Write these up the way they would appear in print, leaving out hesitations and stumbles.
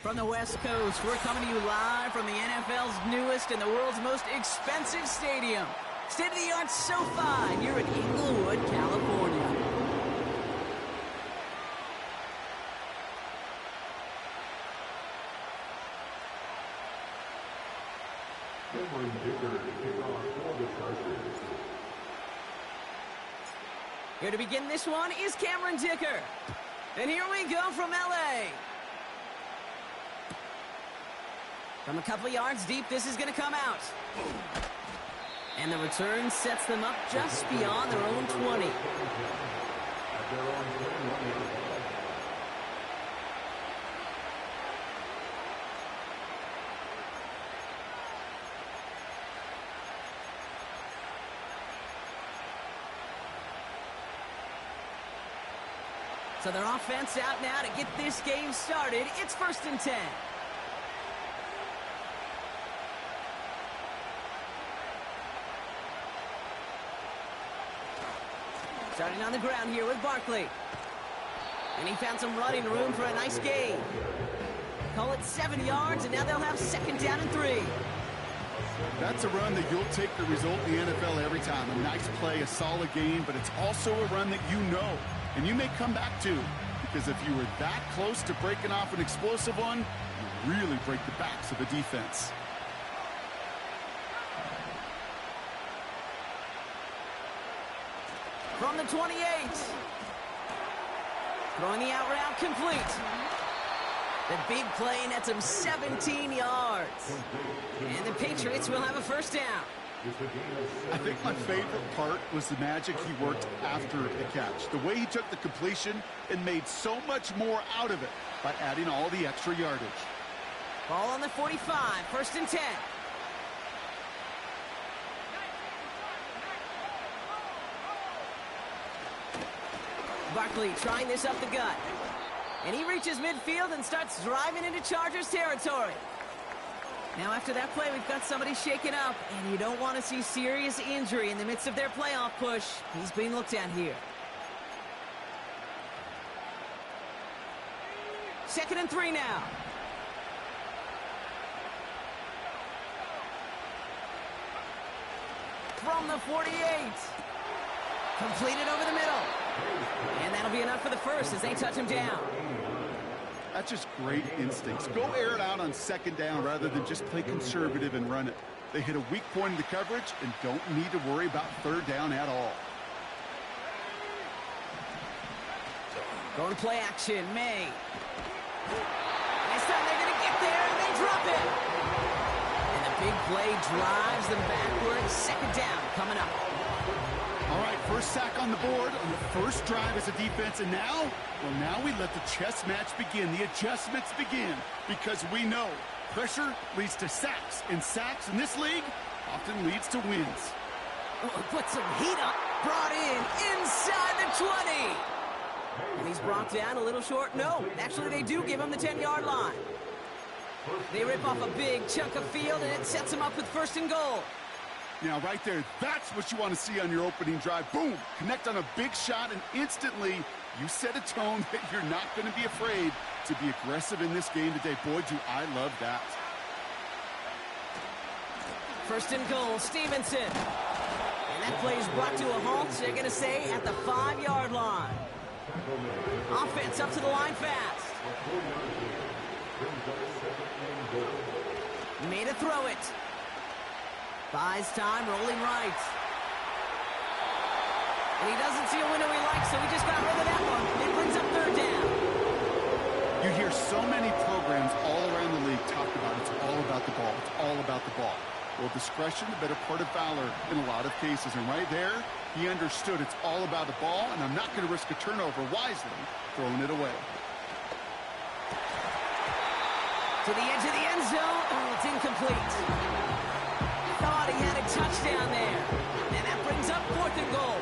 From the West Coast, we're coming to you live from the NFL's newest and the world's most expensive stadium. State-of-the-art SoFi here in Inglewood, California. Here to begin this one is Cameron Dicker. And here we go from LA. From a couple yards deep, this is going to come out. And the return sets them up just beyond their own 20. So their offense out now to get this game started. It's 1st and 10. Starting on the ground here with Barkley. And he found some running room for a nice gain. Call it 7 yards, and now they'll have 2nd down and 3. That's a run that you'll take the result in the NFL every time. A nice play, a solid game, but it's also a run that you know. And you may come back to, because if you were that close to breaking off an explosive one, you really break the backs of the defense. From the 28. Throwing the out route complete. The big play nets him 17 yards. And the Patriots will have a 1st down. I think my favorite part was the magic he worked after the catch. The way he took the completion and made so much more out of it by adding all the extra yardage. Ball on the 45, 1st and 10. Barkley trying this up the gut. And he reaches midfield and starts driving into Chargers territory. Now after that play, we've got somebody shaken up, and you don't want to see serious injury in the midst of their playoff push. He's being looked at here. 2nd and 3 now. From the 48. Completed over the middle. And that'll be enough for the 1st as they touch him down. That's just great instincts. Go air it out on 2nd down rather than just play conservative and run it. They hit a weak point in the coverage and don't need to worry about 3rd down at all. Going play action, May. This time they're going to get there and they drop it. And the big play drives them backwards. 2nd down coming up. All right, 1st sack on the board on the 1st drive as a defense, and now, well, now we let the chess match begin, the adjustments begin, because we know pressure leads to sacks, and sacks in this league often leads to wins. Oh, put some heat up, brought in inside the 20. And he's brought down a little short. No, actually they do give him the 10-yard line. They rip off a big chunk of field, and it sets him up with 1st and goal. Now, right there, that's what you want to see on your opening drive. Boom! Connect on a big shot, and instantly, you set a tone that you're not going to be afraid to be aggressive in this game today. Boy, do I love that. 1st and goal, Stevenson. And that play is brought to a halt, they're going to say, at the 5-yard line. Offense up to the line fast. Made a throw it. Buys time, rolling right. And he doesn't see a window he likes, so he just got rid of that one. It brings up 3rd down. You hear so many programs all around the league talk about it's all about the ball. It's all about the ball. Well, discretion, the better part of valor in a lot of cases. And right there, he understood it's all about the ball, and I'm not going to risk a turnover wisely, throwing it away. To the edge of the end zone. Oh, it's incomplete. Thought he had a touchdown there. And that brings up 4th and goal.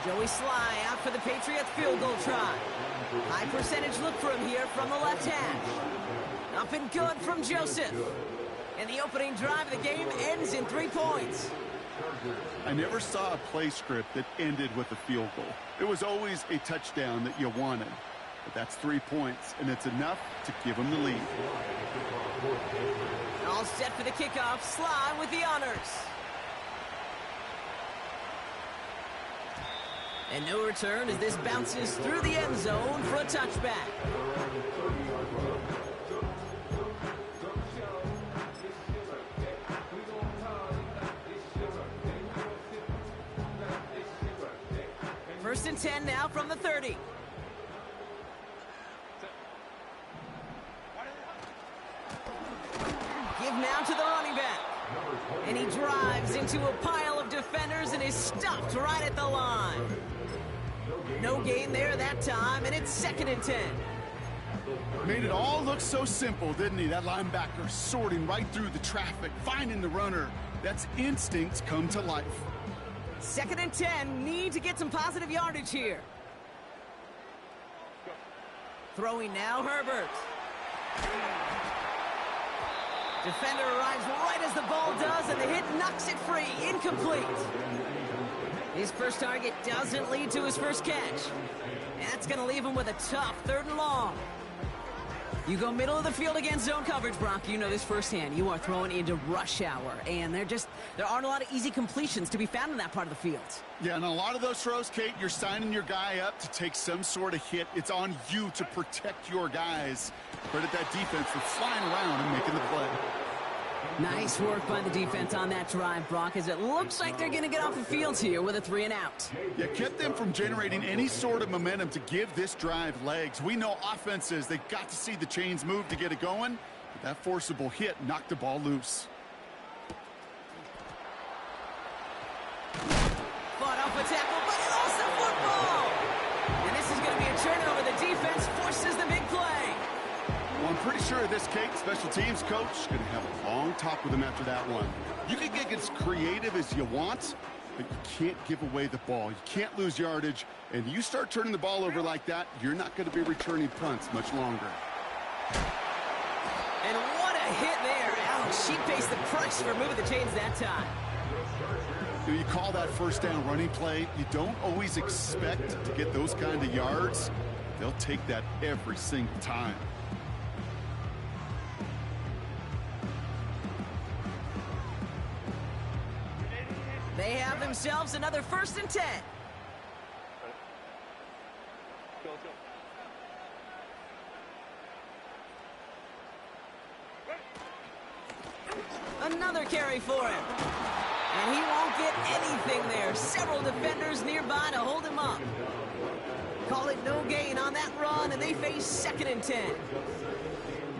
Joey Sly out for the Patriots field goal try. High percentage look for him here from the left hash. Up and good from Joseph. And the opening drive of the game ends in 3 points. I never saw a play script that ended with a field goal. It was always a touchdown that you wanted. But that's 3 points, and it's enough to give them the lead. All set for the kickoff. Sly with the honors. And no return as this bounces through the end zone for a touchback. First and 10 now from the 30. Give now to the running back. And he drives into a pile of defenders and is stopped right at the line. No gain there that time, and it's 2nd and 10. Made it all look so simple, didn't he? That linebacker sorting right through the traffic, finding the runner. That's instincts come to life. 2nd and 10, need to get some positive yardage here. Throwing now, Herbert. Defender arrives right as the ball does, and the hit knocks it free. Incomplete. His first target doesn't lead to his first catch. And that's going to leave him with a tough 3rd and long. You go middle of the field against zone coverage, Brock. You know this firsthand. You are throwing into rush hour, and there aren't a lot of easy completions to be found in that part of the field. Yeah, and a lot of those throws, Kate, you're signing your guy up to take some sort of hit. It's on you to protect your guys. Credit that defense for flying around and making the play. Nice work by the defense on that drive, Brock, as it looks like they're going to get off the field here with a 3 and out. Yeah, kept them from generating any sort of momentum to give this drive legs. We know offenses, they've got to see the chains move to get it going. But that forcible hit knocked the ball loose. Fought off a tackle, but he lost the football! And this is going to be a turnover. The defense forces the big play. Well, I'm pretty sure this Kate special teams coach is going to have a long talk with him after that one. You can get as creative as you want, but you can't give away the ball. You can't lose yardage, and you start turning the ball over like that, you're not going to be returning punts much longer. And what a hit there. Ouch, she faced the price for moving the chains that time. You call that first down running play. You don't always expect to get those kind of yards. They'll take that every single time. They have themselves another 1st and 10. Another carry for him. And he won't get anything there. Several defenders nearby to hold him up. Call it no gain on that run, and they face 2nd and 10.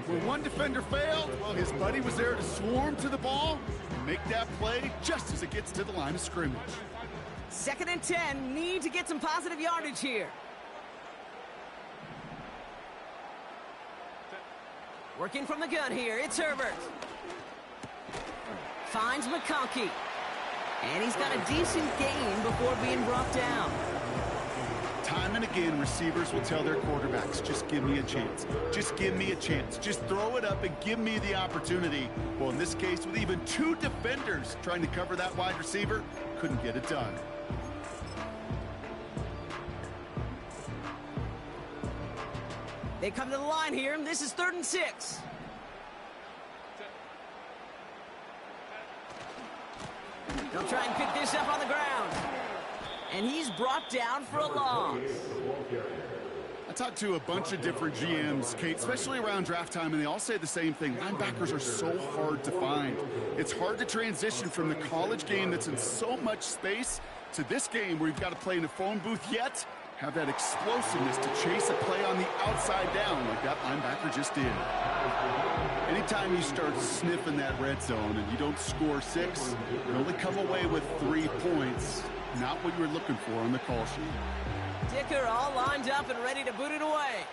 When one defender failed, well, his buddy was there to swarm to the ball and make that play just as it gets to the line of scrimmage. 2nd and 10, need to get some positive yardage here. Working from the gun here, it's Herbert. Finds McConkey. And he's got a decent gain before being brought down. Time and again, receivers will tell their quarterbacks, just give me a chance. Just give me a chance. Just throw it up and give me the opportunity. Well, in this case, with even 2 defenders trying to cover that wide receiver, couldn't get it done. They come to the line here, and this is 3rd and 6. They'll try and pick this up on the ground. And he's brought down for a loss. I talked to a bunch of different GMs, Kate, especially around draft time, and they all say the same thing. Linebackers are so hard to find. It's hard to transition from the college game that's in so much space to this game where you've got to play in a phone booth, yet have that explosiveness to chase a play on the outside down like that linebacker just did. Anytime you start sniffing that red zone and you don't score 6, you only come away with 3 points. Not what you were looking for on the call sheet. Dicker all lined up and ready to boot it away.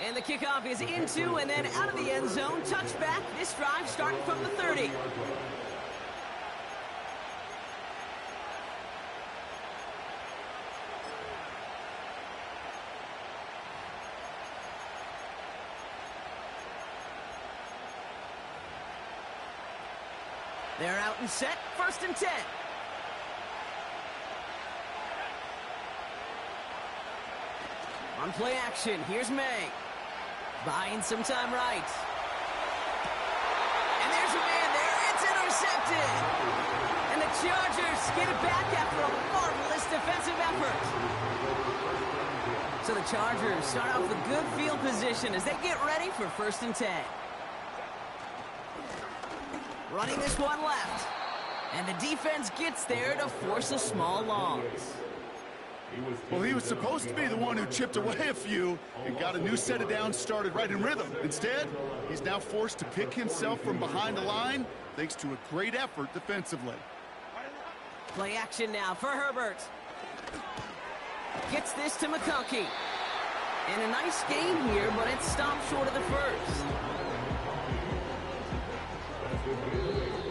And the kickoff is into and then out of the end zone. Touchback. This drive starting from the 30. They're out and set. 1st and 10. On play action, here's May. Buying some time right. And there's a man there. It's intercepted. And the Chargers get it back after a marvelous defensive effort. So the Chargers start off with good field position as they get ready for 1st and 10. Running this one left. And the defense gets there to force a small loss. Well, he was supposed to be the one who chipped away a few and got a new set of downs started right in rhythm. Instead, he's now forced to pick himself from behind the line thanks to a great effort defensively. Play action now for Herbert. Gets this to McConkey. And a nice game here, but it stopped short of the first.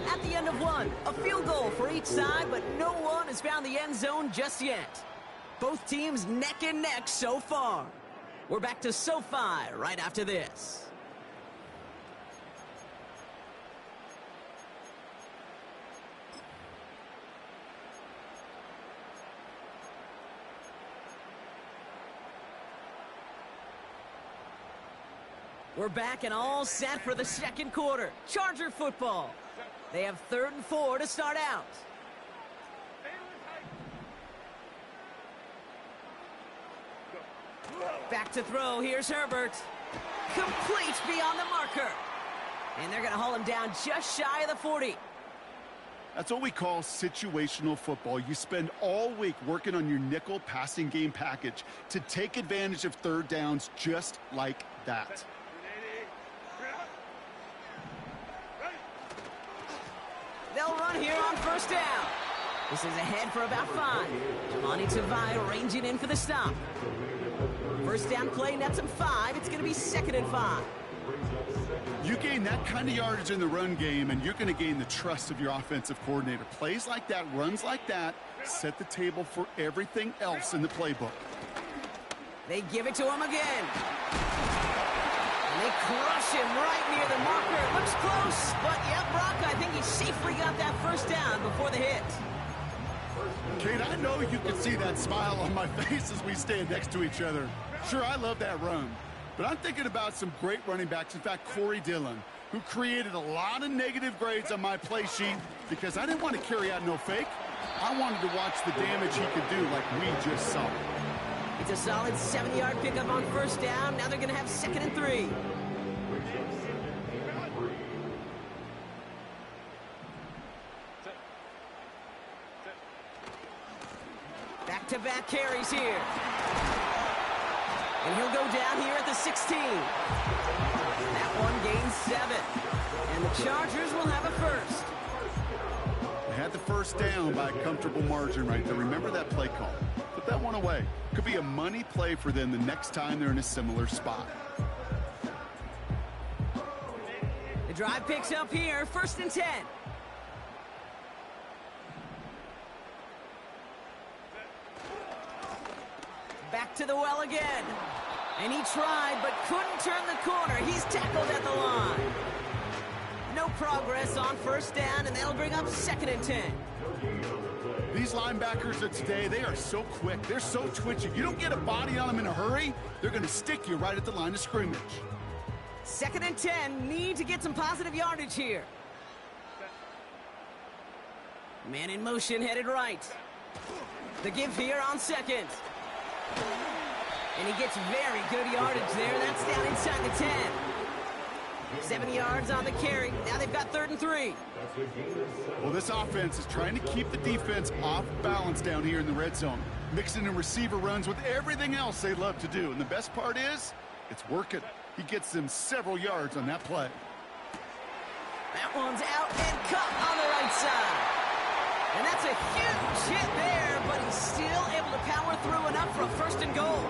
At the end of one, a field goal for each side, but no one has found the end zone just yet. Both teams neck and neck so far. We're back to SoFi right after this. We're back and all set for the second quarter. Charger football. They have 3rd and 4 to start out. Back to throw. Here's Herbert. Complete beyond the marker. And they're going to haul him down just shy of the 40. That's what we call situational football. You spend all week working on your nickel passing game package to take advantage of 3rd downs just like that. They'll run here on 1st down. This is ahead for about 5. Jamani Tavai ranging in for the stop. 1st down play nets him 5. It's going to be 2nd and 5. You gain that kind of yardage in the run game, and you're going to gain the trust of your offensive coordinator. Plays like that, runs like that, set the table for everything else in the playbook. They give it to him again. And they crush him right near the marker. It looks close, but yep, Brock, I think he safely got that 1st down before the hit. Kate, I know you can see that smile on my face as we stand next to each other. Sure, I love that run, but I'm thinking about some great running backs. In fact, Corey Dillon, who created a lot of negative grades on my play sheet because I didn't want to carry out no fake. I wanted to watch the damage he could do like we just saw. It's a solid 7-yard pickup on 1st down. Now they're going to have 2nd and 3. Back-to-back carries here. And he'll go down here at the 16. That one gains 7. And the Chargers will have a 1st. They had the 1st down by a comfortable margin right there. Remember that play call. Put that one away. Could be a money play for them the next time they're in a similar spot. The drive picks up here, 1st and 10. Back to the well again. And he tried, but couldn't turn the corner. He's tackled at the line. No progress on 1st down, and that'll bring up 2nd and 10. These linebackers of today, they are so quick. They're so twitchy. You don't get a body on them in a hurry, they're going to stick you right at the line of scrimmage. 2nd and 10. Need to get some positive yardage here. Man in motion, headed right. The give here on 2nd. And he gets very good yardage there. That's down inside the 10. 7 yards on the carry. Now they've got 3rd and 3. Well, this offense is trying to keep the defense off balance down here in the red zone, mixing in receiver runs with everything else they love to do. And the best part is, it's working. He gets them several yards on that play. That one's out and cut on the right side. And that's a huge hit there, but he's still able to power through enough for a 1st and goal.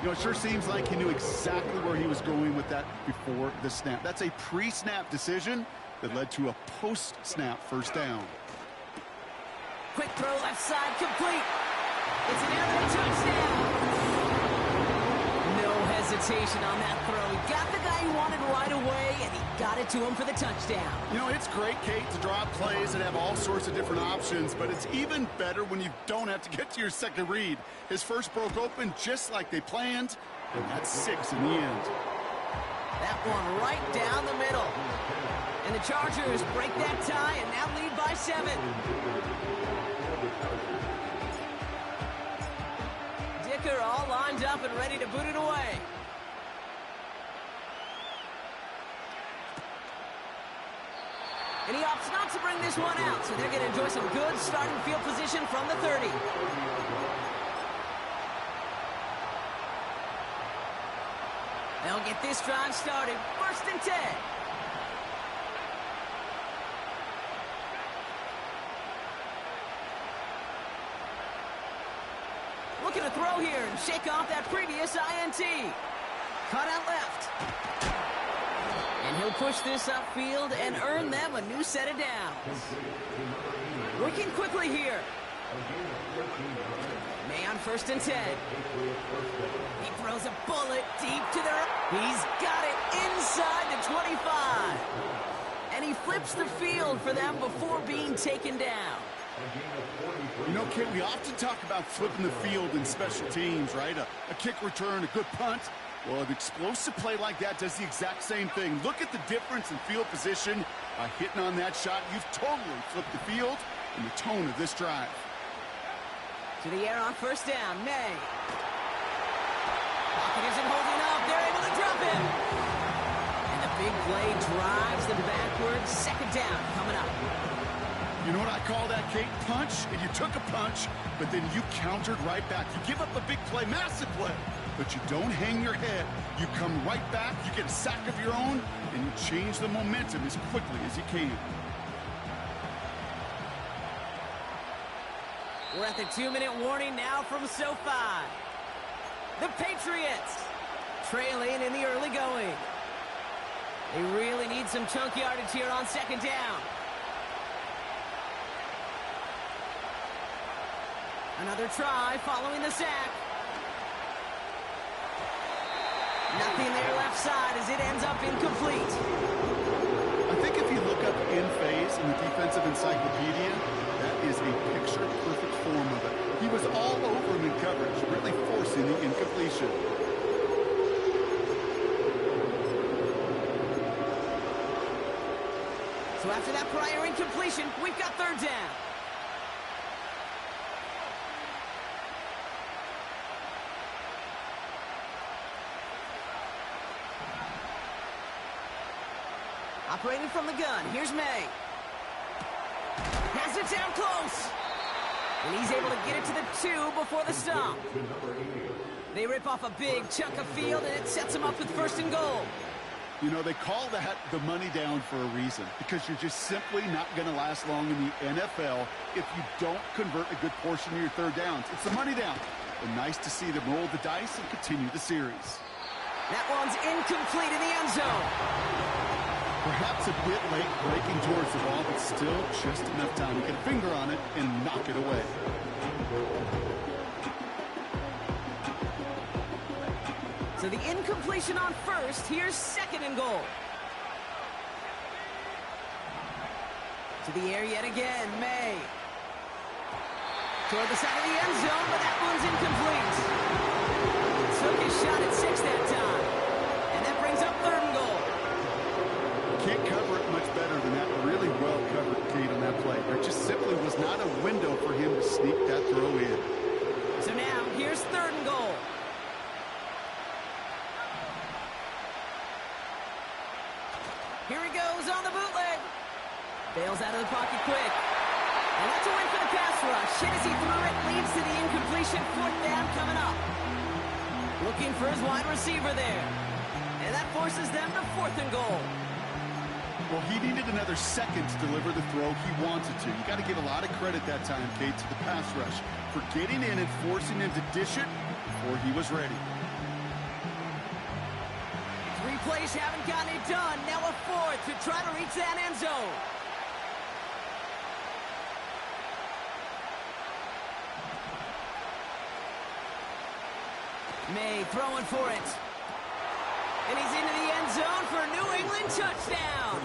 You know, it sure seems like he knew exactly where he was going with that before the snap. That's a pre-snap decision that led to a post-snap 1st down. Quick throw left side, complete. It's an air raid touchdown. No hesitation on that throw. He got the guy he wanted right away, and he got it to him for the touchdown. You know, it's great, Kate, to draw up plays and have all sorts of different options, but it's even better when you don't have to get to your second read. His first broke open just like they planned, and that's 6 in the end. That one right down the middle. And the Chargers break that tie and now lead by 7. Dicker all lined up and ready to boot it away. And he opts not to bring this one out, so they're going to enjoy some good starting field position from the 30. They'll get this drive started. 1st and 10. Looking to throw here and shake off that previous INT. Cut out left. And he'll push this upfield and earn them a new set of downs. Working quickly here. May on 1st and 10. He throws a bullet deep to the... He's got it inside the 25. And he flips the field for them before being taken down. You know, Kate, we often talk about flipping the field in special teams, right? A kick return, a good punt. Well, an explosive play like that does the exact same thing. Look at the difference in field position. By hitting on that shot, you've totally flipped the field and the tone of this drive. To the air on 1st down, May. Pocket isn't holding up. They're able to drop him. And the big play drives them backwards. 2nd down coming up. You know what I call that, Kate? Punch, and you took a punch, but then you countered right back. You give up a big play, massive play, but you don't hang your head. You come right back, you get a sack of your own, and you change the momentum as quickly as you can. We're at the 2-minute warning now from SoFi. The Patriots trailing in the early going. They really need some chunk yardage here on 2nd down. Another try following the sack. Nothing there left side as it ends up incomplete. I think if you look up in phase in the defensive encyclopedia, that is a picture-perfect form of it. He was all over him in coverage, really forcing the incompletion. So after that prior incompletion, we've got 3rd down. Operating from the gun, here's May. Has it down close. And he's able to get it to the 2 before the stop. They rip off a big chunk of field, and it sets them up with 1st and goal. You know, they call that the money down for a reason, because you're just simply not going to last long in the NFL if you don't convert a good portion of your 3rd downs. It's the money down. And nice to see them roll the dice and continue the series. That one's incomplete in the end zone. Perhaps a bit late breaking towards the ball, but still just enough time to get a finger on it and knock it away. So the incompletion on 1st, here's 2nd and goal. To the air yet again, May. Toward the side of the end zone, but that one's incomplete. Took his shot at 6 that time. And that brings up 3rd and goal. Can't cover it much better than that. Really well covered, Kate, on that play. There just simply was not a window for him to sneak that throw in. So now, here's 3rd and goal. Here he goes on the bootleg. Bails out of the pocket quick. And that's a win for the pass rush. Shit as he threw it, leads to the incompletion. 4th down coming up. Looking for his wide receiver there. And that forces them to 4th and goal. Well, he needed another second to deliver the throw he wanted to. You got to give a lot of credit that time, Kate, to the pass rush for getting in and forcing him to dish it before he was ready. 3 plays haven't gotten it done. Now a 4th to try to reach that end zone. May throwing for it. And he's into the end zone for a New England touchdown.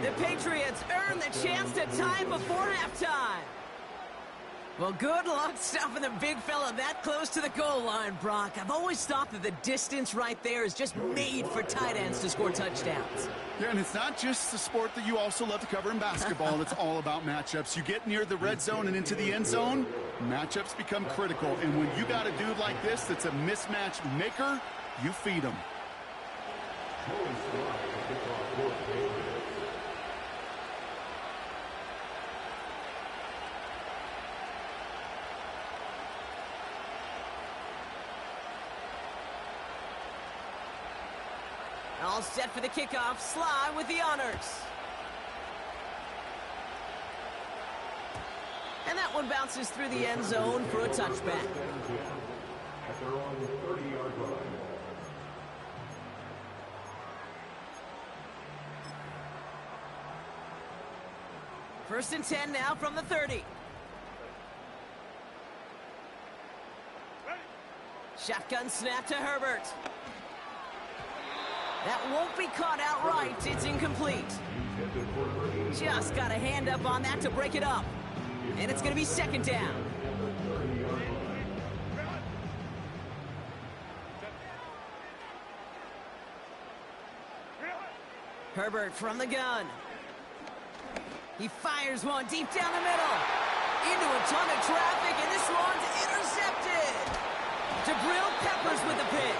The Patriots earn the chance to tie before halftime. Well, good luck stopping the big fella that close to the goal line, Brock. I've always thought that the distance right there is just made for tight ends to score touchdowns. Yeah, and it's not just the sport that you also love to cover in basketball. It's all about matchups. You get near the red zone and into the end zone, matchups become critical. And when you got a dude like this that's a mismatch maker, you feed him. All set for the kickoff. Sly with the honors. And that one bounces through the end zone for a touchback. At their own 30-yard line. First and 10 now from the 30. Shotgun snap to Herbert. That won't be caught outright. It's incomplete. Just got a hand up on that to break it up. And it's going to be second down. Herbert from the gun. He fires one deep down the middle. Into a ton of traffic, and this one's intercepted. Jabril Peppers with the pick.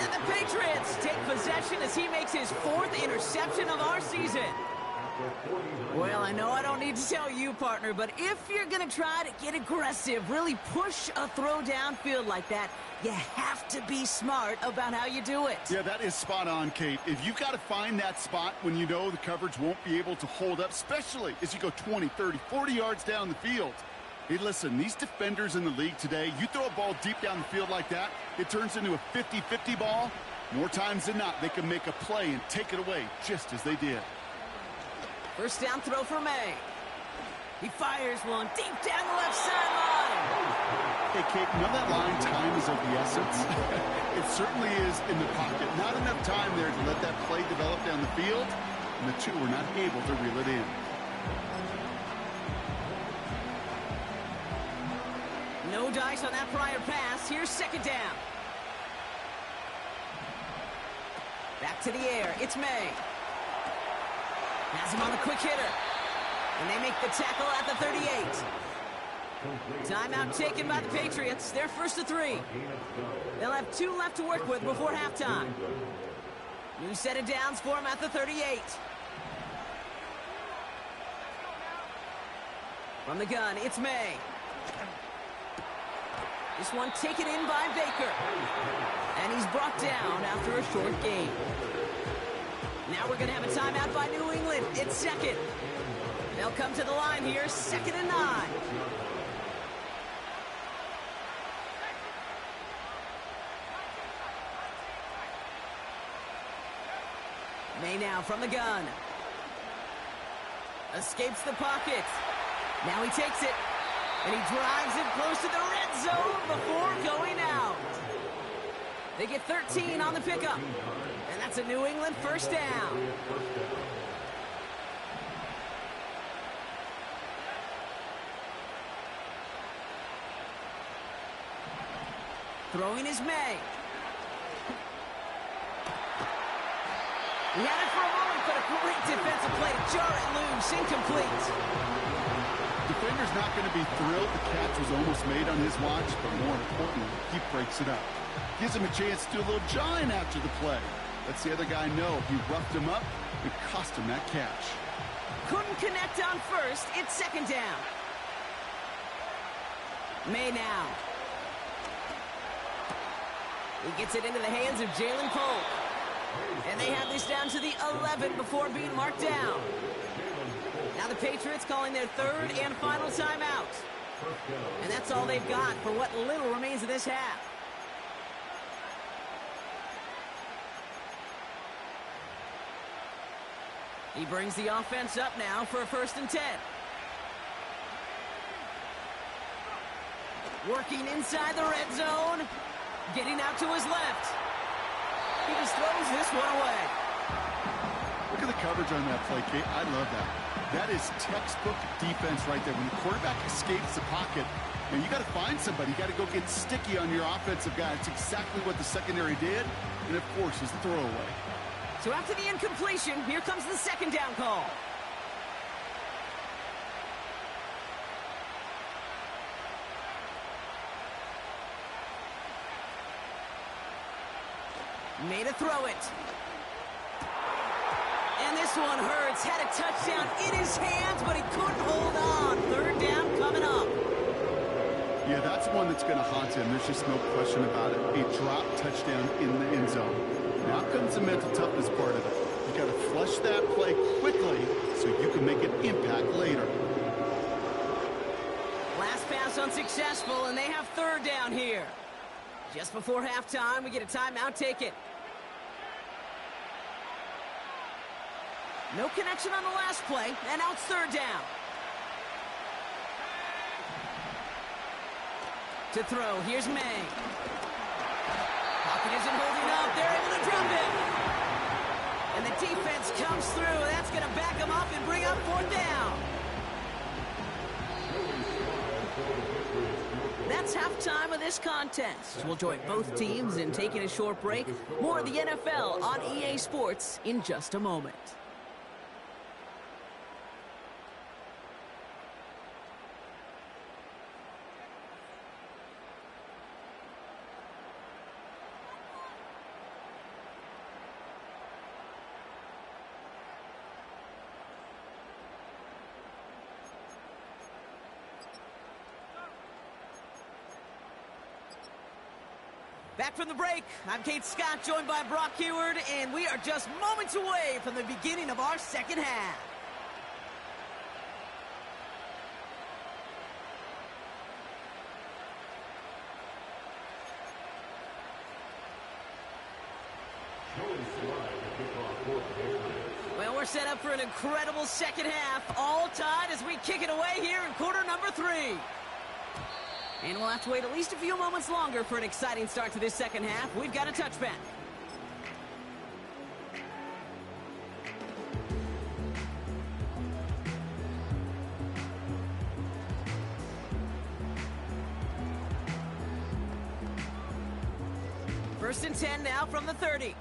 And the Patriots take possession as he makes his 4th interception of our season. Well, I know I don't need to tell you, partner, but if you're going to try to get aggressive, really push a throw downfield like that, you have to be smart about how you do it. Yeah, that is spot on, Kate. If you've got to find that spot when you know the coverage won't be able to hold up, especially as you go 20, 30, 40 yards down the field. Hey, listen, these defenders in the league today, you throw a ball deep down the field like that, it turns into a 50-50 ball. More times than not, they can make a play and take it away just as they did. First down throw for May. He fires one deep down the left sideline. Hey, Kate, you know that line, time is of the essence? It certainly is in the pocket. Not enough time there to let that play develop down the field, and the two were not able to reel it in. No dice on that prior pass. Here's second down. Back to the air. It's May. Has him on the quick hitter. And they make the tackle at the 38. Timeout taken by the Patriots. They're first to 3. They'll have 2 left to work with before halftime. New set of downs for him at the 38. From the gun, it's May. This one taken in by Baker. And he's brought down after a short gain. Now we're going to have a timeout by New England. It's second. They'll come to the line here, 2nd and 9. May now from the gun. Escapes the pocket. Now he takes it. And he drives it close to the red zone before going out. They get 13 on the pickup. And that's a New England first down. Throwing is May. He had it for a moment, but a great defensive play to jar it loose. Incomplete. Defender's not going to be thrilled the catch was almost made on his watch, but more importantly, he breaks it up. Gives him a chance to do a little jawing after the play. Lets the other guy know he roughed him up and cost him that catch. Couldn't connect on first. It's second down. May now. He gets it into the hands of Jalen Polk. And they have this down to the 11 before being marked down. Now the Patriots calling their 3rd and final timeout. And that's all they've got for what little remains of this half. He brings the offense up now for a 1st and 10. Working inside the red zone. Getting out to his left. He just throws this one away. Look at the coverage on that play, Kate. I love that. That is textbook defense right there. When the quarterback escapes the pocket, and you got to find somebody. You got to go get sticky on your offensive guy. It's exactly what the secondary did. And, of course, is the throwaway. So after the incompletion, here comes the second down call. Made a throw it. And this one hurts. Had a touchdown in his hands, but he couldn't hold on. Third down coming up. Yeah, that's one that's going to haunt him. There's just no question about it. A drop touchdown in the end zone. Now comes the mental toughness part of it. You got to flush that play quickly so you can make an impact later. Last pass unsuccessful, and they have third down here. Just before halftime, we get a timeout taken. No connection on the last play, and now it's third down. To throw, here's May. Pocket isn't holding up. They're able to drop it. And the defense comes through. That's going to back them up and bring up fourth down. That's halftime of this contest. We'll join both teams in taking a short break. More of the NFL on EA Sports in just a moment. Back from the break, I'm Kate Scott, joined by Brock Heward, and we are just moments away from the beginning of our second half. Well, we're set up for an incredible second half, all tied as we kick it away here in quarter number 3. And we'll have to wait at least a few moments longer for an exciting start to this second half. We've got a touchback. First and 10 now from the 30.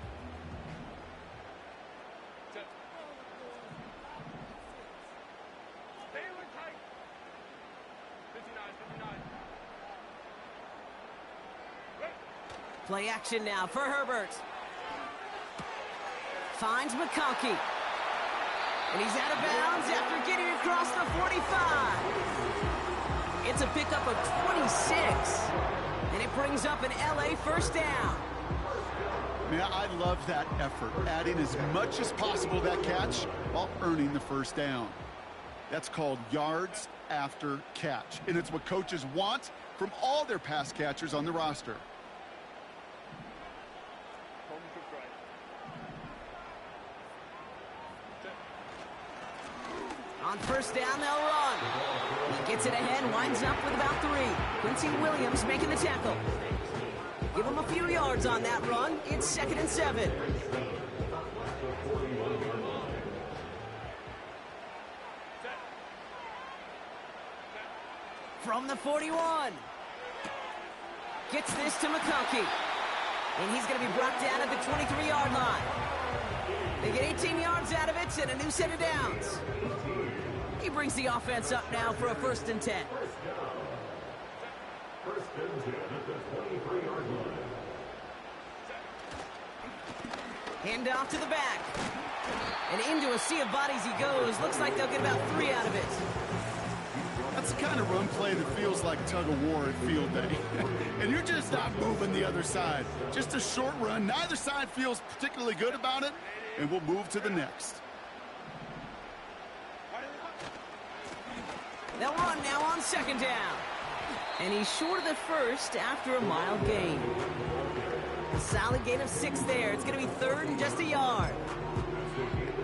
Play action now for Herbert. Finds McConkey. And he's out of bounds after getting across the 45. It's a pickup of 26. And it brings up an LA first down. Man, I love that effort. Adding as much as possible to that catch while earning the first down. That's called yards after catch. And it's what coaches want from all their pass catchers on the roster. On first down, they'll run. He gets it ahead, winds up with about 3. Quincy Williams making the tackle. Give him a few yards on that run. It's second and 7. From the 41. Gets this to McConkey. And he's going to be brought down at the 23-yard line. They get 18 yards out of it and a new set of downs. He brings the offense up now for a first and 10. First and 10 at the 23-yard line. Hand off to the back. And into a sea of bodies he goes. Looks like they'll get about 3 out of it. That's the kind of run play that feels like tug of war at field day. And you're just not moving the other side. Just a short run. Neither side feels particularly good about it. And we'll move to the next. They'll run now on second down. And he's short of the first after a mile gain. A solid gain of 6 there. It's going to be third and just a yard.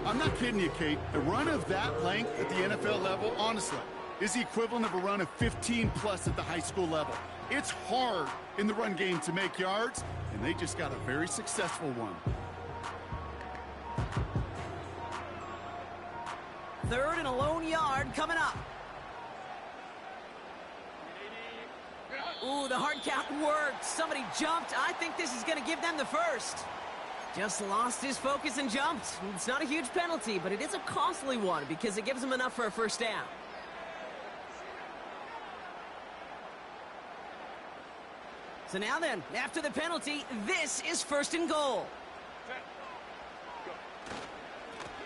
I'm not kidding you, Kate. A run of that length at the NFL level, honestly, is the equivalent of a run of 15-plus at the high school level. It's hard in the run game to make yards, and they just got a very successful one. Third and a lone yard coming up. Ooh, the hard count worked. Somebody jumped. I think this is going to give them the first. Just lost his focus and jumped. It's not a huge penalty, but it is a costly one because it gives him enough for a first down. So now then, after the penalty, this is first and goal.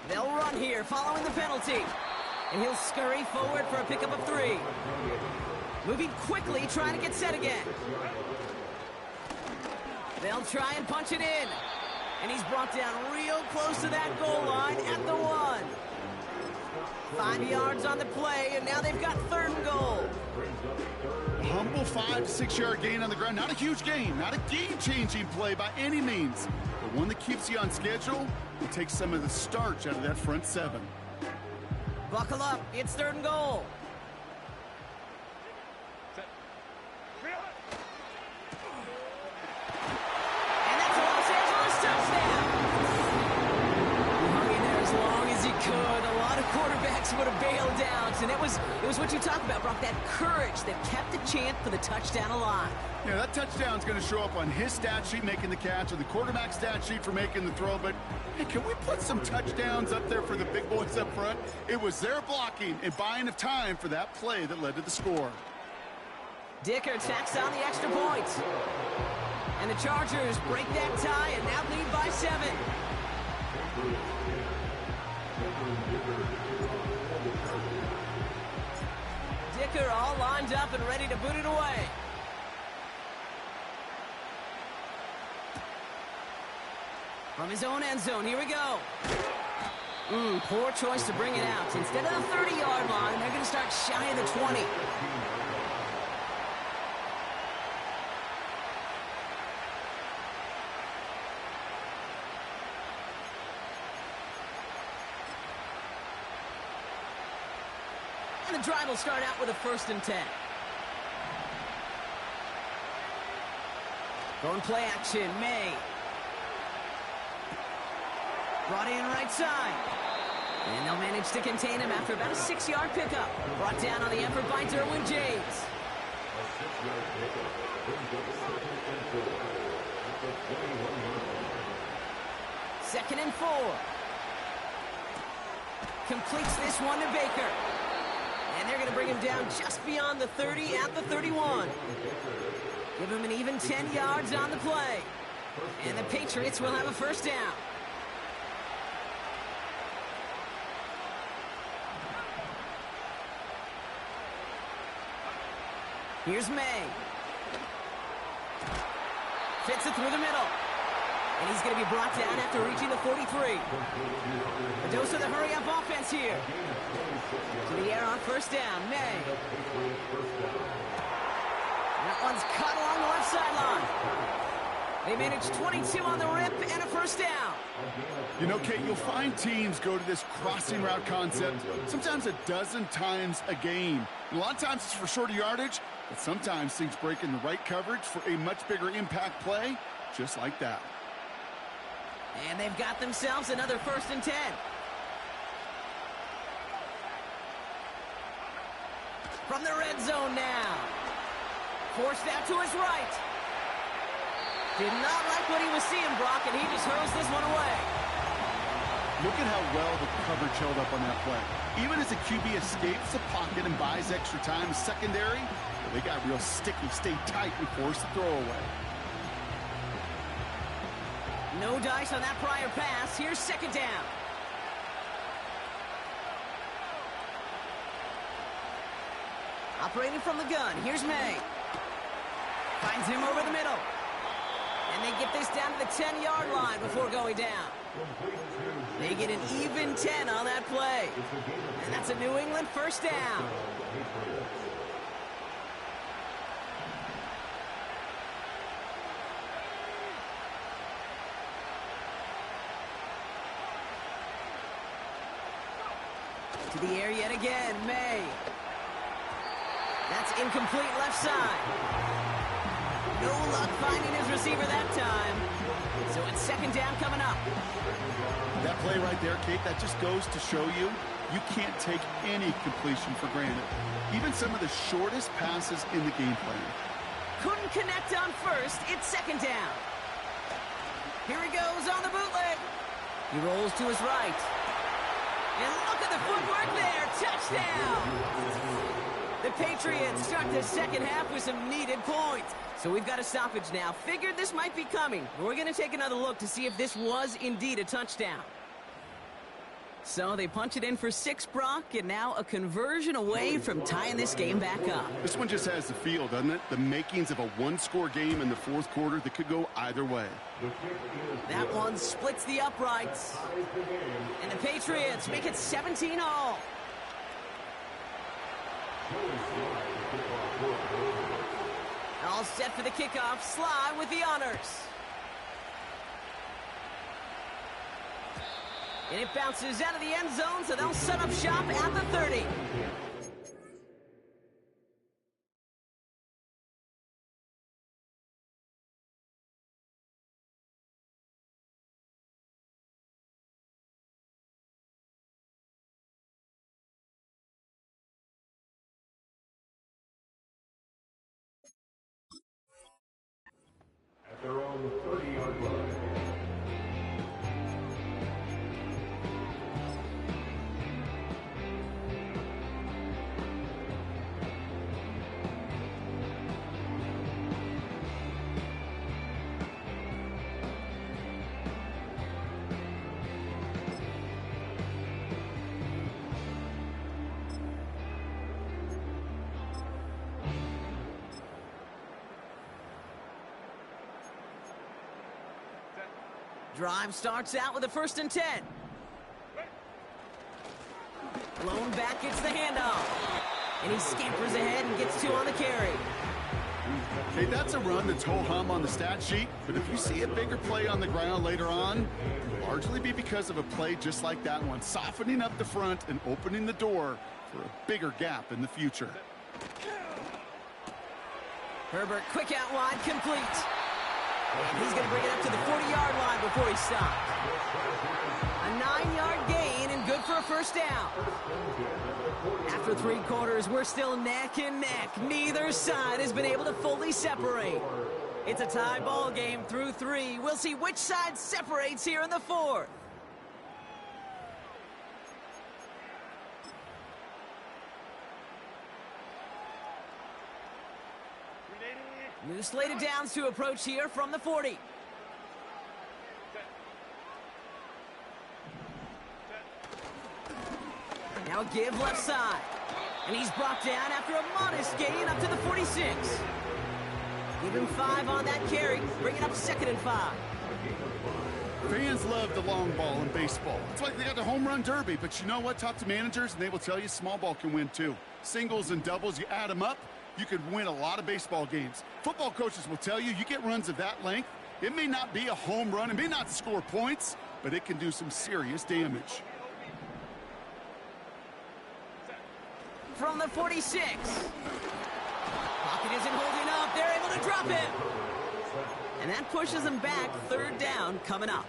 They'll run here following the penalty. And he'll scurry forward for a pickup of 3. Moving quickly, trying to get set again. They'll try and punch it in. And he's brought down real close to that goal line at the 1. 5 yards on the play, and now they've got third and goal. A humble 5 to 6 yard gain on the ground. Not a huge gain, not a game-changing play by any means, but one that keeps you on schedule and takes some of the starch out of that front 7. Buckle up, it's third and goal. And that's a Los Angeles touchdown. He hung in there as long as he could. A lot of quarterbacks would have bailed out, and it was what you talk about, Brock, that courage that kept the chant for the touchdown alive. Yeah, that touchdown's going to show up on his stat sheet making the catch or the quarterback stat sheet for making the throw, but hey, can we put some touchdowns up there for the big boys up front? It was their blocking and buying of time for that play that led to the score. Dicker tacks on the extra point. And the Chargers break that tie and now lead by 7. Dicker all lined up and ready to boot it away. From his own end zone, here we go. Poor choice to bring it out. Instead of the 30-yard line, they're going to start shy of the 20. And the drive will start out with a 1st and 10. Going play action, May. Brought in right side. And they'll manage to contain him after about a 6-yard pickup. Brought down on the effort by Derwin James. Second and 4. Completes this one to Baker. And they're going to bring him down just beyond the 30 at the 31. Give him an even 10 yards on the play. And the Patriots will have a first down. Here's May. Fits it through the middle. And he's going to be brought down after reaching the 43. A dose of the hurry-up offense here. To the air on first down, May. That one's cut along the left sideline. They managed 22 on the rip and a first down. You know, Kate, you'll find teams go to this crossing route concept sometimes a dozen times a game. And a lot of times it's for shorter yardage, but sometimes things break in the right coverage for a much bigger impact play, just like that. And they've got themselves another 1st and 10. From the red zone now. Forced out to his right. Did not like what he was seeing, Brock, and he just hurls this one away. Look at how well the coverage held up on that play. Even as the QB escapes the pocket and buys extra time, secondary, they got real sticky, stayed tight and forced the throw away. No dice on that prior pass. Here's second down. Operating from the gun. Here's May. Finds him over the middle. And they get this down to the 10-yard line before going down. They get an even 10 on that play. And that's a New England first down. To the air yet again, May. That's incomplete left side. No luck finding his receiver that time. So it's second down coming up. That play right there, Kate, that just goes to show you can't take any completion for granted. Even some of the shortest passes in the game plan. Couldn't connect on first. It's second down. Here he goes on the bootleg. He rolls to his right. And look at the footwork there. Touchdown! The Patriots start the second half with some needed points. So we've got a stoppage now. Figured this might be coming. We're going to take another look to see if this was indeed a touchdown. So they punch it in for 6, Brock, and now a conversion away from tying this game back up. This one just has the feel, doesn't it? The makings of a one-score game in the fourth quarter that could go either way. That one splits the uprights. And the Patriots make it 17 all. All set for the kickoff. Sly with the honors. And it bounces out of the end zone, so they'll set up shop at the 30. At their own 30-yard line. Drive starts out with a 1st and 10. Blown back, gets the handoff. And he scampers ahead and gets 2 on the carry. Hey, that's a run that's ho-hum on the stat sheet, but if you see a bigger play on the ground later on, it'll largely be because of a play just like that one, softening up the front and opening the door for a bigger gap in the future. Herbert, quick out wide, complete. And he's going to bring it up to the 40-yard line before he stops. A 9-yard gain and good for a 1st down. After 3 quarters, we're still neck and neck. Neither side has been able to fully separate. It's a tie ball game through 3. We'll see which side separates here in the 4th. New slate of downs to approach here from the 40. Now a give left side. And he's brought down after a modest gain up to the 46. Give him 5 on that carry. Bring it up 2nd and 5. Fans love the long ball in baseball. It's like they got the home run derby, but you know what? Talk to managers and they will tell you small ball can win too. Singles and doubles, you add them up, you could win a lot of baseball games. Football coaches will tell you, you get runs of that length, it may not be a home run, it may not score points, but it can do some serious damage. From the 46. Pocket isn't holding up. They're able to drop it. And that pushes them back. 3rd down coming up.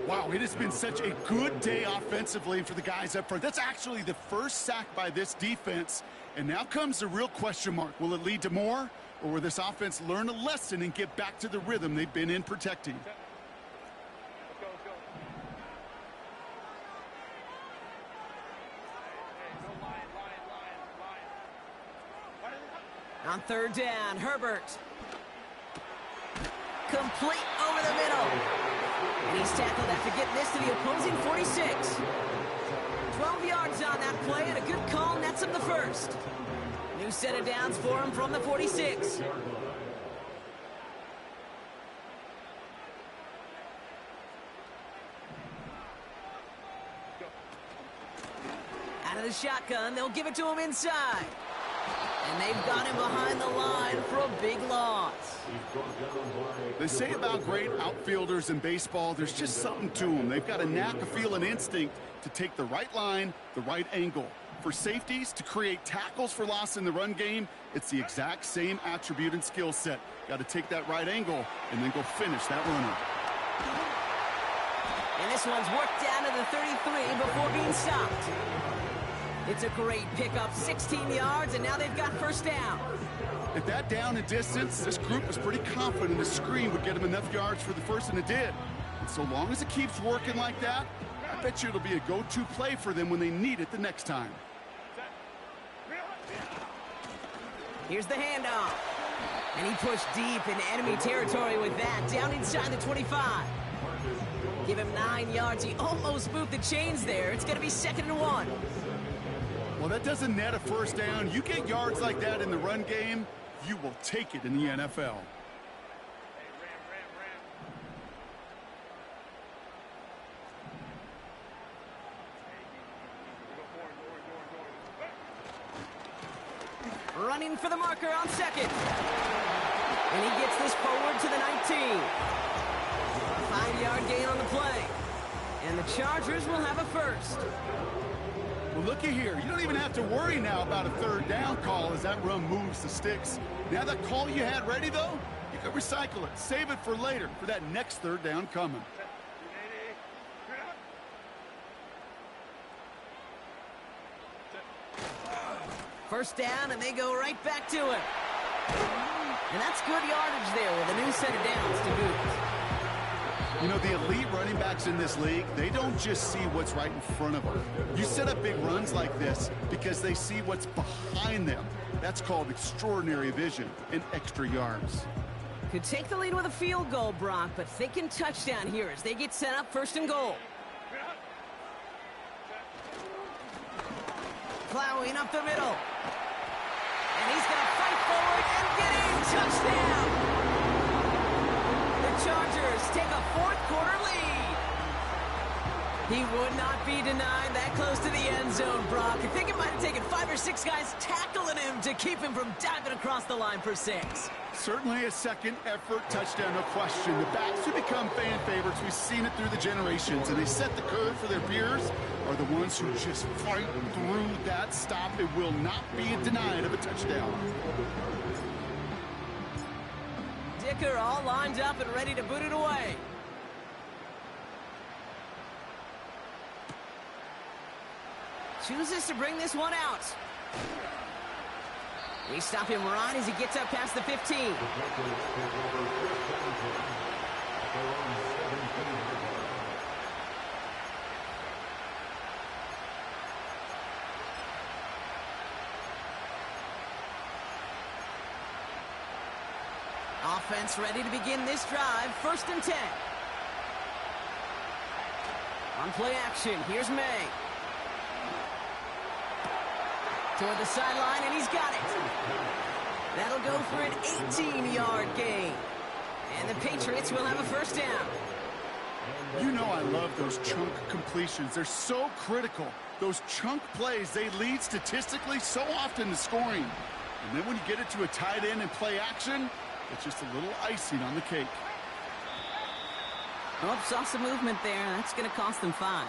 Wow, it has been such a good day offensively for the guys up front. That's actually the first sack by this defense. And now comes the real question mark. Will it lead to more? Or will this offense learn a lesson and get back to the rhythm they've been in protecting? On 3rd down, Herbert. Complete over the middle. And he's tackled after getting this to the opposing 46. 12 yards on that play, and a good call nets him the 1st. New set of downs for him from the 46. Out of the shotgun, they'll give it to him inside. And they've got him behind the line for a big loss. They say about great outfielders in baseball, there's just something to them. They've got a knack, a feel, and instinct to take the right line, the right angle. For safeties to create tackles for loss in the run game, it's the exact same attribute and skill set. Got to take that right angle and then go finish that runner. And this one's worked down to the 33 before being stopped. It's a great pickup, 16 yards, and now they've got first down. At that down and distance, this group was pretty confident the screen would get them enough yards for the first, and it did. And so long as it keeps working like that, I bet you it'll be a go-to play for them when they need it the next time. Here's the handoff. And he pushed deep into enemy territory with that, down inside the 25. Give him 9 yards. He almost moved the chains there. It's going to be 2nd and 1. Well, that doesn't net a first down. You get yards like that in the run game, you will take it in the NFL. Running for the marker on 2nd. And he gets this forward to the 19. 5-yard gain on the play. And the Chargers will have a first. Well, looky here. You don't even have to worry now about a third down call as that run moves the sticks. Now that call you had ready, though, you can recycle it. Save it for later for that next third down coming. First down, and they go right back to it. And that's good yardage there with a new set of downs to boot. You know, the elite running backs in this league, they don't just see what's right in front of them. You set up big runs like this because they see what's behind them. That's called extraordinary vision and extra yards. Could take the lead with a field goal, Brock, but thinking touchdown here as they get set up 1st and goal. Plowing up the middle. And he's going to fight forward and get in. Touchdown! The Chargers take a 4th quarter lead. He would not be denied that close to the end zone, Brock. I think it might have taken 5 or 6 guys tackling him to keep him from diving across the line for 6. Certainly a second effort touchdown, no question. The backs who become fan favorites, we've seen it through the generations, and they set the curve for their peers, are the ones who just fight through that stop. It will not be denied of a touchdown. Dicker all lined up and ready to boot it away. Chooses to bring this one out. They stop him right as he gets up past the 15. Offense ready to begin this drive. 1st and 10. On play action, here's May. Toward the sideline, and he's got it. That'll go for an 18-yard gain. And the Patriots will have a first down. You know I love those chunk completions. They're so critical. Those chunk plays, they lead statistically so often to scoring. And then when you get it to a tight end and play action, it's just a little icing on the cake. Oh, saw some movement there. That's going to cost them 5.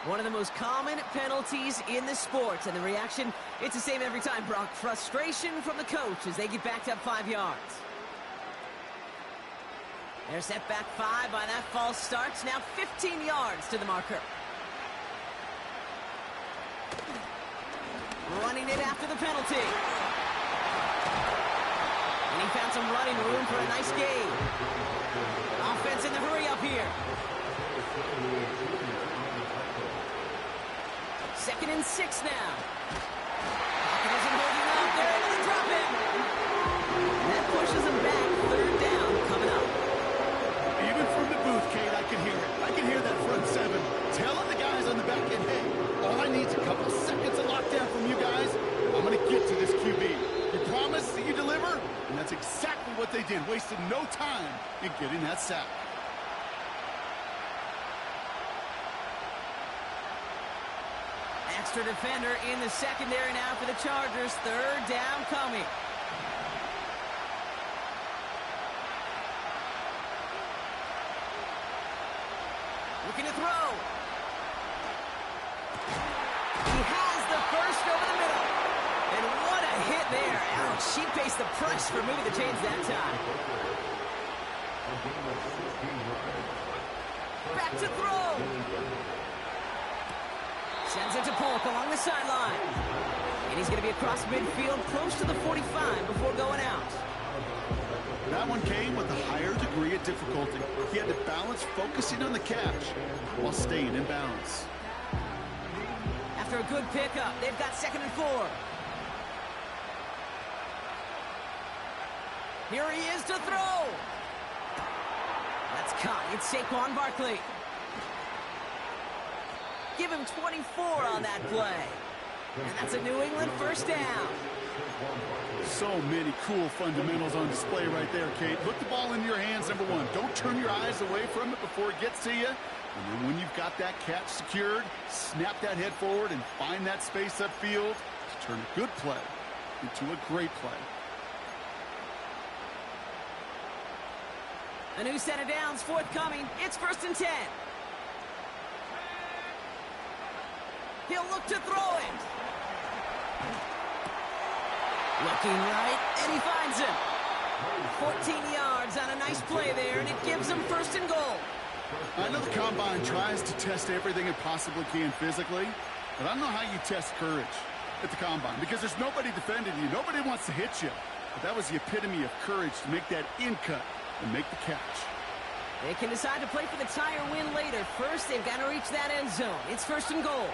One of the most common penalties in the sport, and the reaction, it's the same every time, Brock. Frustration from the coach as they get backed up 5 yards. They're set back 5 by that false start. Now 15 yards to the marker. Running it after the penalty. And he found some running room for a nice gain. Offense in the hurry up here. 2nd and 6 now. Pocket isn't holding up. They're able to drop him. And that pushes him back. 3rd down coming up. Even from the booth, Kate, I can hear it. I can hear that front 7 telling the guys on the back end, hey, all I need is a couple seconds of lockdown from you guys. I'm going to get to this QB. You promise that you deliver? And that's exactly what they did. Wasted no time in getting that sack. Extra defender in the secondary now for the Chargers. 3rd down coming. Looking to throw. He has the first She faced the press for moving the chains that time. Back to throw. Sends it to Polk along the sideline. And he's going to be across midfield, close to the 45 before going out. That one came with a higher degree of difficulty. He had to balance focusing on the catch while staying in balance. After a good pickup, they've got 2nd and 4. Here he is to throw. That's caught. It's Saquon Barkley. Give him 24 on that play. And that's a New England first down. So many cool fundamentals on display right there, Kate. Put the ball in your hands, number one. Don't turn your eyes away from it before it gets to you. And then when you've got that catch secured, snap that head forward and find that space upfield to turn a good play into a great play. A new set of downs forthcoming. It's 1st and 10. He'll look to throw it. Looking right, and he finds him. 14 yards on a nice play there, and it gives him 1st and goal. I know the Combine tries to test everything it possibly can physically, but I don't know how you test courage at the Combine because there's nobody defending you. Nobody wants to hit you. But that was the epitome of courage to make that in-cut and make the catch. They can decide to play for the tie or win later. First, they've got to reach that end zone. It's 1st and goal.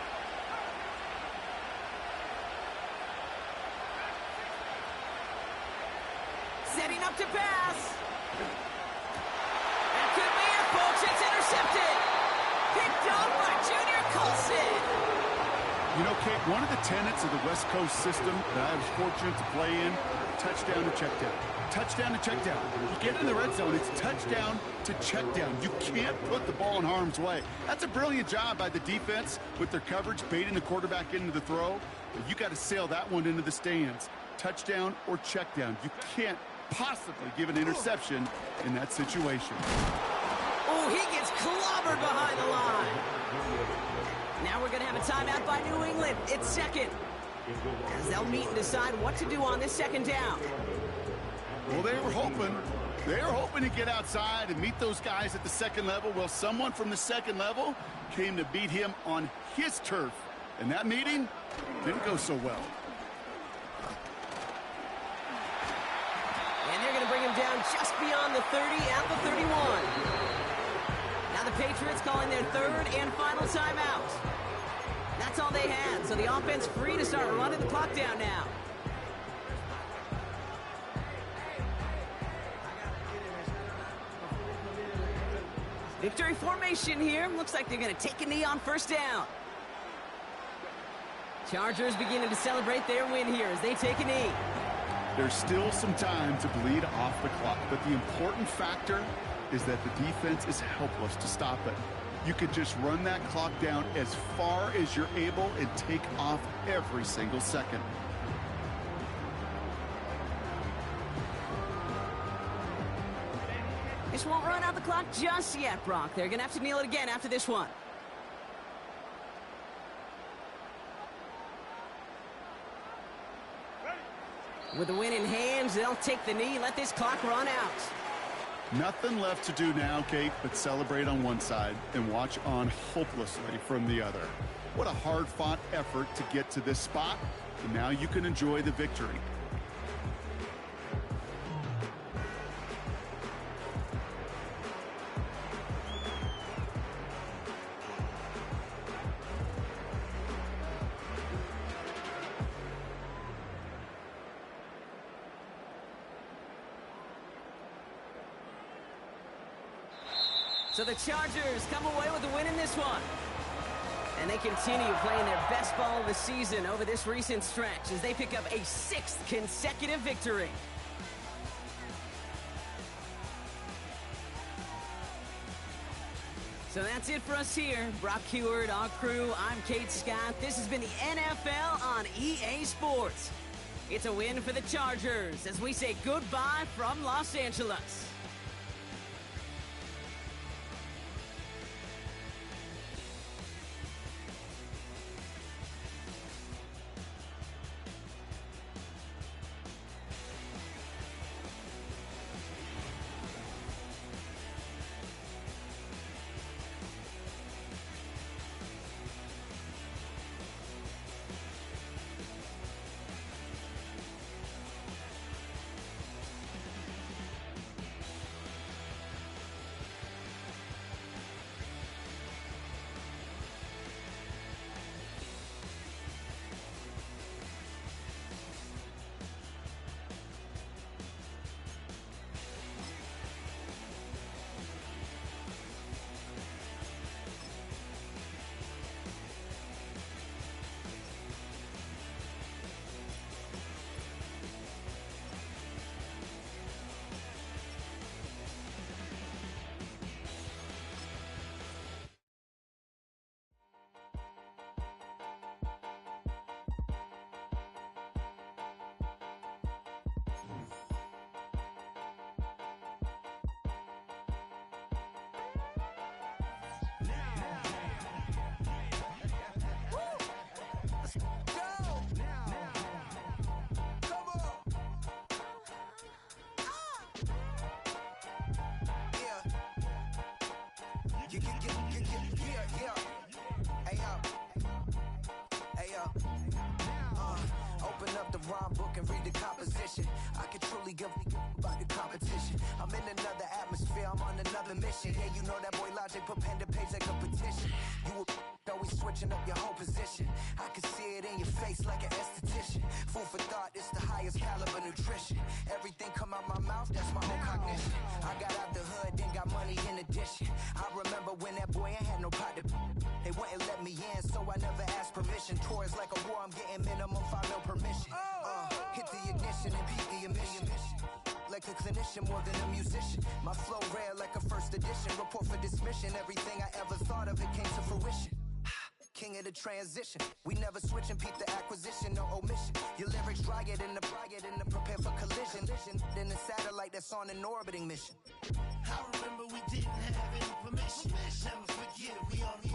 Setting up to pass. That could be it, folks. It's intercepted. Picked off by Junior Colson. You know, Kate, one of the tenets of the West Coast system that I was fortunate to play in, touchdown to check down. Touchdown to check down. You get in the red zone, it's touchdown to check down. You can't put the ball in harm's way. That's a brilliant job by the defense with their coverage, baiting the quarterback into the throw. But you got to sail that one into the stands. Touchdown or check down. You can't possibly give an interception in that situation. Oh, he gets clobbered behind the line. Now we're going to have a timeout by New England. It's 2nd. As they'll meet and decide what to do on this 2nd down. Well, they were hoping to get outside and meet those guys at the 2nd level. Well, someone from the 2nd level came to beat him on his turf. And that meeting didn't go so well. And they're going to bring him down just beyond the 30 at the 31. Now the Patriots calling their 3rd and final timeout. That's all they had, so the offense free to start running the clock down now. Victory formation here. Looks like they're going to take a knee on 1st down. Chargers beginning to celebrate their win here as they take a knee. There's still some time to bleed off the clock, but the important factor is that the defense is helpless to stop it. You could just run that clock down as far as you're able and take off every single second. This won't run out the clock just yet, Brock. They're going to have to kneel it again after this one. With the win in hands, they'll take the knee, let this clock run out. Nothing left to do now, Kate, but celebrate on one side and watch on hopelessly from the other. What a hard-fought effort to get to this spot, and now you can enjoy the victory. So the Chargers come away with a win in this one. And they continue playing their best ball of the season over this recent stretch as they pick up a 6th consecutive victory. So that's it for us here. Brock Heward, our crew, I'm Kate Scott. This has been the NFL on EA Sports. It's a win for the Chargers as we say goodbye from Los Angeles. Yeah. Hey, yo. Open up the rhyme book and read the composition. I can truly give about the competition. I'm in another atmosphere, I'm on another mission. Yeah, you know that boy Logic put pen to page like a petition. You always switching up your whole position. I can see it in your face like an esthetician. Food for thought, it's the highest caliber nutrition. Everything come out my mouth, that's my own cognition. I got out the hood, then got money in addition. I remember when that boy ain't had no pot to. They wouldn't let me in, so I never asked permission. Tours like a war, I'm getting minimum 5 mil permission. Hit the ignition and beat the emission. Like a clinician more than a musician. My flow rare like a first edition. Report for dismission. Everything I ever thought of, it came to fruition. King of the transition. We never switch and peep the acquisition, no omission. Your lyrics dry it in the prepare for collision. Then the satellite that's on an orbiting mission. I remember we didn't have any permission. Never forget, we only